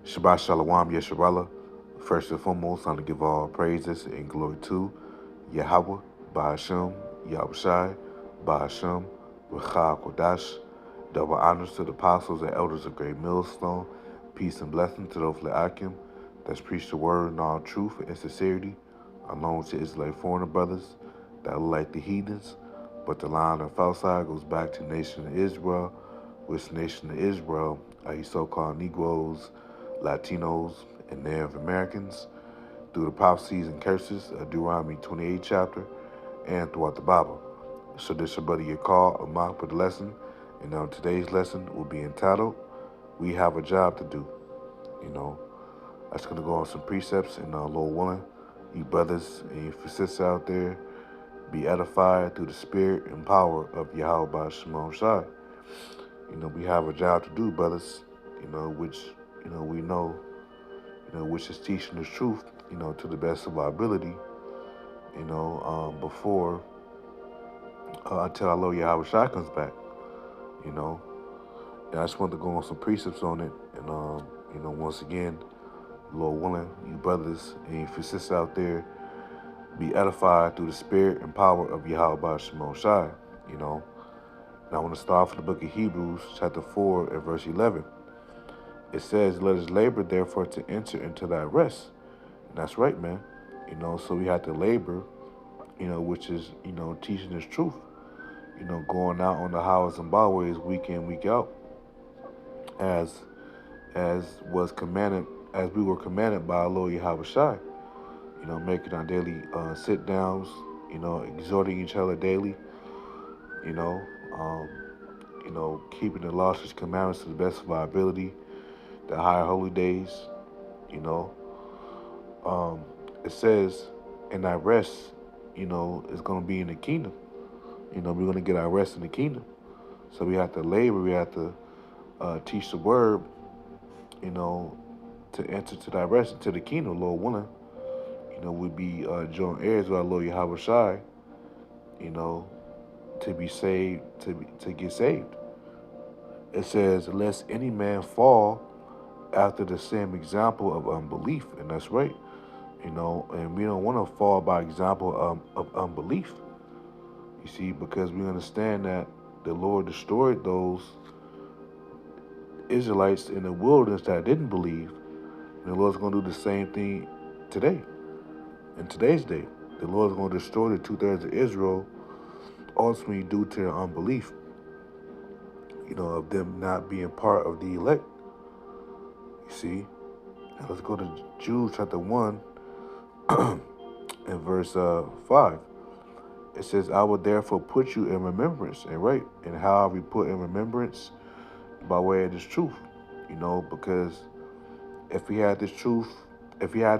Shabbat Shalom Yesharala. First and foremost, I want to give all praises and glory to Yahweh, Bahashem, Yahushai, Bahashem, Rachah Kodash. Double honors to the apostles and elders of Great Millstone. Peace and blessing to those Akim that's preached the word in all truth and sincerity, along with the Israelite foreigner brothers that are like the heathens. But the line of outside goes back to the nation of Israel, which nation of Israel are you so-called Negroes, Latinos, and Native Americans through the prophecies and curses of Deuteronomy 28 chapter and throughout the Bible. So this is your buddy Yakar Amak with the lesson, and on today's lesson will be entitled, We Have a Job to Do. You know, I'm just going to go on some precepts and Lord willing, you brothers and you sisters out there be edified through the spirit and power of Yahweh Shimon Shai. You know, we have a job to do, brothers, which, we know, which is teaching the truth, to the best of our ability, before, until our Lord Yahweh Shai comes back, you know. And I just want to go on some precepts on it. And, once again, Lord willing, you brothers and you sisters out there be edified through the spirit and power of Yahweh Shimon Shai, And I want to start from the book of Hebrews, chapter 4, and verse 11. It says, let us labor, therefore, to enter into thy rest. And that's right, man. So we have to labor, which is, teaching this truth, going out on the highways and byways week in, week out, as was commanded, as we were commanded by our Lord Yahweh Shai, making our daily sit downs, exhorting each other daily, you know, um, keeping the laws and commandments to the best of our ability, the higher holy days, you know. It says, and our rest, is going to be in the kingdom. We're going to get our rest in the kingdom. So we have to labor, we have to teach the word, to enter to that rest into the kingdom, Lord willing. We'd be joint heirs with our Lord Yahweh Shai, to be saved, to get saved. It says, lest any man fall after the same example of unbelief. And that's right. And we don't want to fall by example of unbelief. You see, because we understand that the Lord destroyed those Israelites in the wilderness that didn't believe. And the Lord's going to do the same thing today, in today's day. The Lord's going to destroy the 2/3 of Israel, ultimately due to their unbelief, of them not being part of the elect. You see? Now let's go to Jude chapter 1 and verse 5. It says, I will therefore put you in remembrance. And right, and how are we put in remembrance? By way of this truth, because if we had this truth, if we had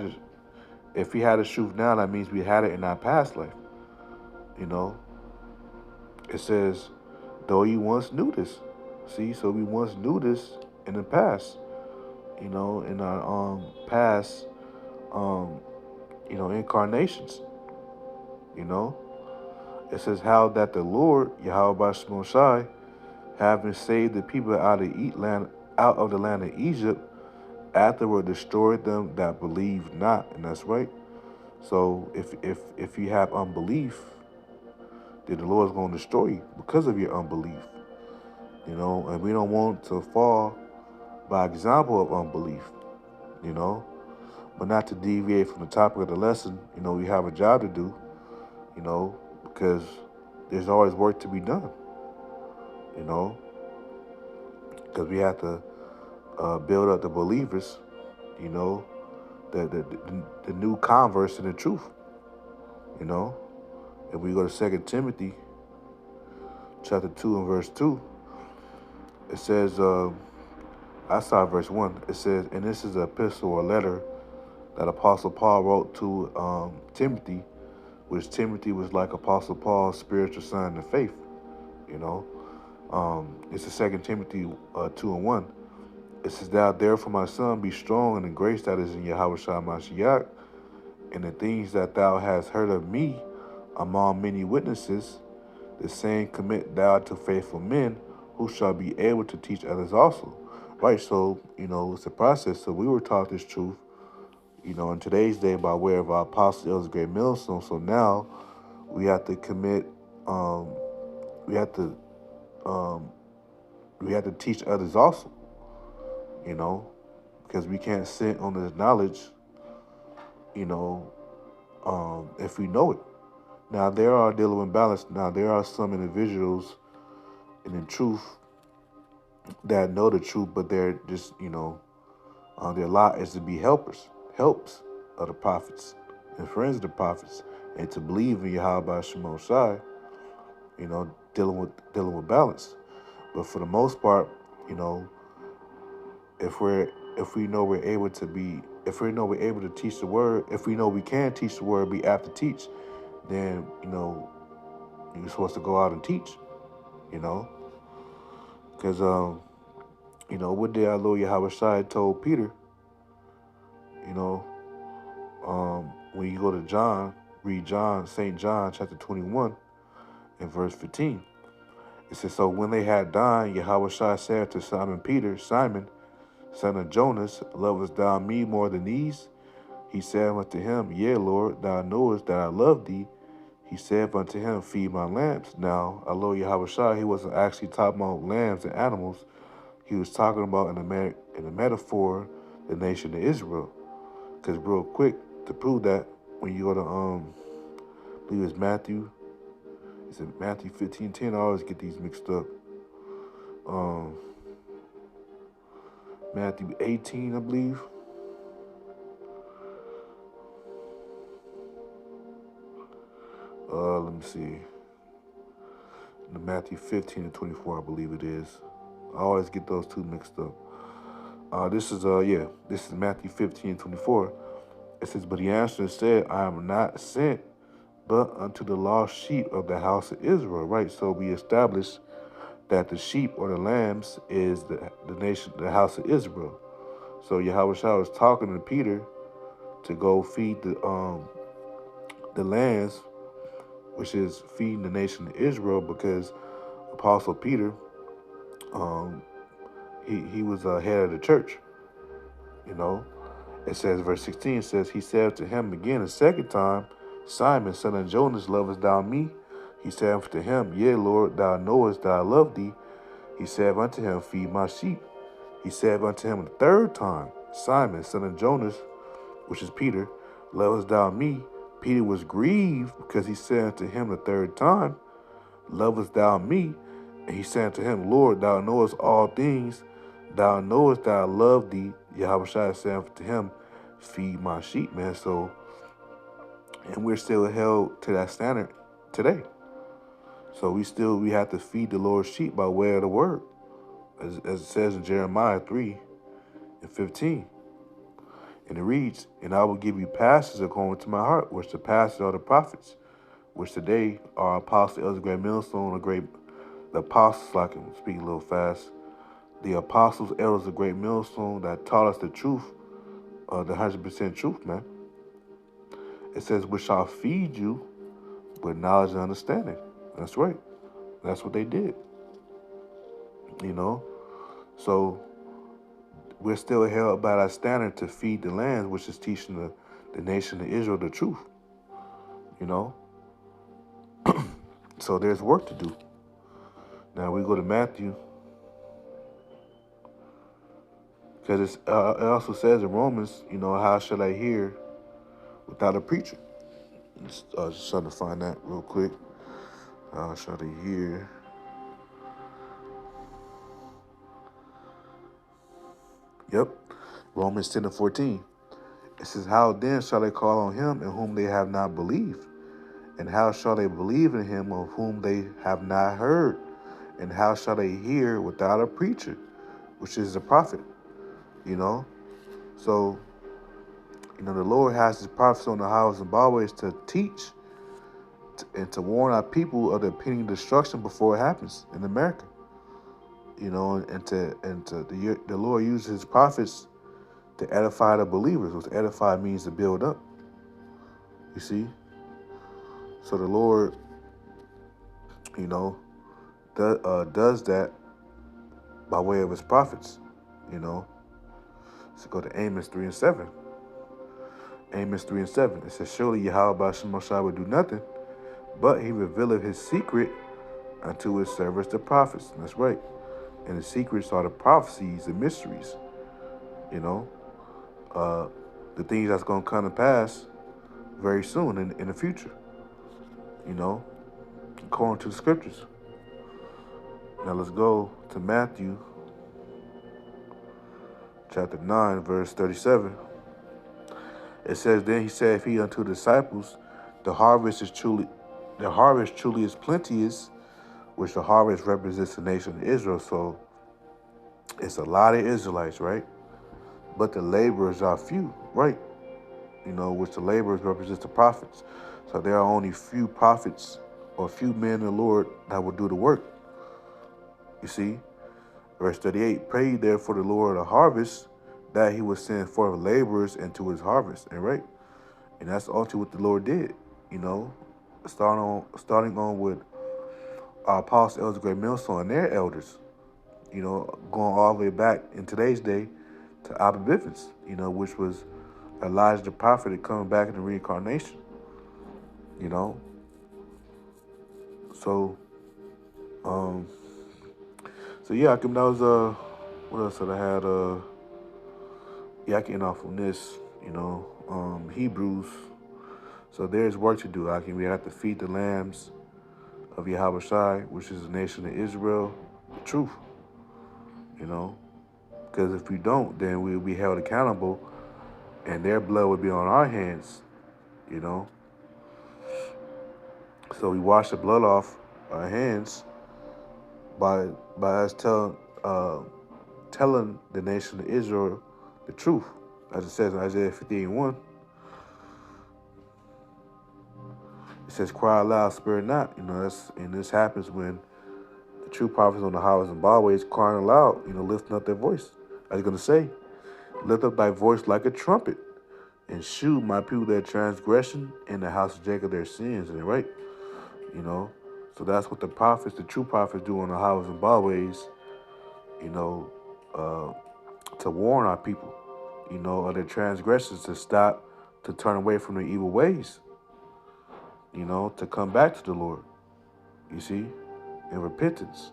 this truth now, that means we had it in our past life. It says, though you once knew this. See, so we once knew this in the past, in our past incarnations. It says how that the Lord, Yahweh Shimon Shai, having saved the people out of the land of Egypt, afterward destroyed them that believed not. And that's right. So if you have unbelief, then the Lord's going to destroy you because of your unbelief. And we don't want to fall by example of unbelief, but not to deviate from the topic of the lesson. We have a job to do, because there's always work to be done, because we have to build up the believers, the new converts in the truth, If we go to 2 Timothy chapter 2 and verse 2, it says, I start verse 1. It says, and this is an epistle or letter that Apostle Paul wrote to Timothy, which Timothy was like Apostle Paul's spiritual son in the faith, It's the 2 Timothy 2 and 1. It says, thou therefore, my son, be strong in the grace that is in Yahweh Shai Mashiach, and the things that thou hast heard of me among many witnesses, the same commit thou to faithful men, who shall be able to teach others also. Right, so, it's a process. So we were taught this truth, in today's day by way of our apostle, Elder Great Millstone. So now we have to commit, um, we have to, um, we have to teach others also, you know, because we can't sit on this knowledge, you know, if we know it. Now there are dealing with balance. Now there are some individuals in the truth that know the truth, but they're just, their lot is to be helps of the prophets and friends of the prophets, and to believe in Yahweh Shemon Shai, dealing with balance. But for the most part, you know, if we're if we know we're able to be if we know we're able to teach the word, if we know we can teach the word, be apt to teach, then you're supposed to go out and teach, you know, because what did our Lord Yahweh Shai told Peter, you know, when you go to John, read St. John chapter 21 and verse 15. It says, so when they had dined, Yahweh Shai said to Simon Peter, Simon, son of Jonas, lovest thou me more than these? He said unto him, yea, Lord, thou knowest that I love thee. He said unto him, feed my lambs. Now, our Lord Yahweh Shai, he wasn't actually talking about lambs and animals. He was talking about in a metaphor, the nation of Israel. Because real quick, to prove that, when you go to, I believe it's Matthew, it's in Matthew 15:10. I always get these mixed up. Um, Matthew 18, I believe. Let me see. The Matthew 15 and 24, I believe it is. I always get those two mixed up. This is Matthew 15 and 24. It says, but he answered and said, I am not sent but unto the lost sheep of the house of Israel. Right. So we established that the sheep or the lambs is the nation, the house of Israel. So Yahweh Shai was talking to Peter to go feed the lambs, which is feeding the nation of Israel, because Apostle Peter, um, he was head of the church. You know, it says, verse 16 says, he said to him again a second time, Simon, son of Jonas, lovest thou me? He said unto him, yea, Lord, thou knowest that I love thee. He said unto him, feed my sheep. He said unto him the third time, Simon, son of Jonas, which is Peter, lovest thou me? Peter was grieved because he said unto him the third time, lovest thou me? And he said unto him, Lord, thou knowest all things. Thou knowest that I love thee. Yahweh Shai said unto him, feed my sheep, man. So, and we're still held to that standard today. So we have to feed the Lord's sheep by way of the word, as it says in Jeremiah 3 and 15. And it reads, and I will give you pastors according to my heart, which the pastors are the prophets, which today are Apostle Elder Great Millstone, the apostles, like I'm speaking a little fast, the apostles, elders of Great Millstone that taught us the truth, the 100% truth, man. It says, which shall feed you with knowledge and understanding. That's right. That's what they did. So we're still held by that standard to feed the land, which is teaching the nation of Israel the truth. So there's work to do. Now we go to Matthew, because it also says in Romans, how shall I hear without a preacher? Just trying to find that real quick. How shall they hear? Yep, Romans 10 and 14. It says, how then shall they call on him in whom they have not believed? And how shall they believe in him of whom they have not heard? And how shall they hear without a preacher, which is the prophet? So, the Lord has his prophets on the highways and byways to teach and to warn our people of the impending destruction before it happens in America. The Lord uses his prophets to edify the believers, which edify means to build up. You see? So the Lord, does that by way of his prophets. You know, let's go to Amos 3 and 7. Amos 3 and 7. It says, surely Yahweh Shemashah would do nothing, but he revealeth his secret unto his servants the prophets. And that's right. And the secrets are the prophecies and mysteries. You know, the things that's going to come to pass very soon in the future. You know, according to the scriptures. Now let's go to Matthew chapter 9, verse 37. It says, then he said, he unto the disciples, the harvest truly is plenteous, which the harvest represents the nation of Israel. So it's a lot of Israelites, right? But the laborers are few, right? You know, which the laborers represents the prophets. So there are only few prophets or few men in the Lord that will do the work. You see? Verse 38, pray therefore the Lord of the harvest, that he would send forth laborers into his harvest. And right? And that's ultimately what the Lord did, you know, starting on with our apostle elders, great millstone, and their elders, you know, going all the way back in today's day to Abba Bivens, you know, which was Elijah the prophet coming back in the reincarnation, you know. So, yeah, I can, that was, what else did I had, yeah, I can end off on this, you know, Hebrews. So there's work to do. We have to feed the lambs of Yahweh Shai, which is the nation of Israel, the truth, you know. Because if we don't, then we'll be held accountable and their blood would be on our hands, you know. So we wash the blood off our hands by us telling the nation of Israel the truth. As it says in Isaiah 58:1, it says, cry aloud, spare not. You know, and this happens when the true prophets on the highways and byways crying aloud, you know, lifting up their voice. I was going to say, lift up thy voice like a trumpet, and shew my people their transgression, and the house of Jacob their sins. And right, you know. So that's what the prophets, the true prophets, do on the highways and byways, you know, to warn our people, you know, of their transgressions, to stop, to turn away from their evil ways, you know, to come back to the Lord, you see, in repentance.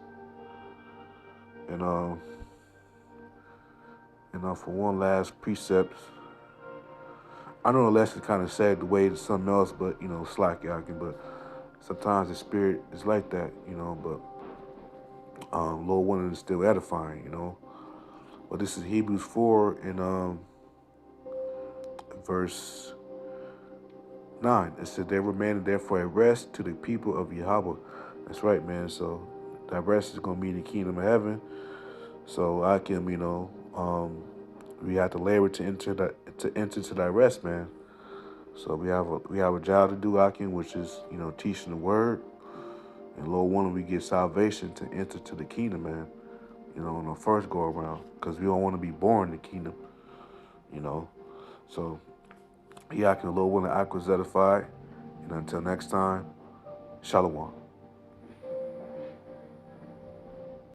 And for one last precept, I know the lesson kind of said the way to something else, but, you know, slack yakin, but sometimes the spirit is like that, you know, but Lord willing is still edifying, you know. But this is Hebrews 4 and verse 9. It says, there remained therefore a rest to the people of Yahweh. That's right, man. So that rest is going to be in the kingdom of heaven. So I can, you know, we have to labor to enter to that rest, man. So we have a job to do, Akin, which is, you know, teaching the word. And Lord willing, we get salvation to enter to the kingdom, man. You know, on the first go around, because we don't want to be born in the kingdom, you know. So, yeah, Akin, Lord willing, I was edified. And until next time, Shalom.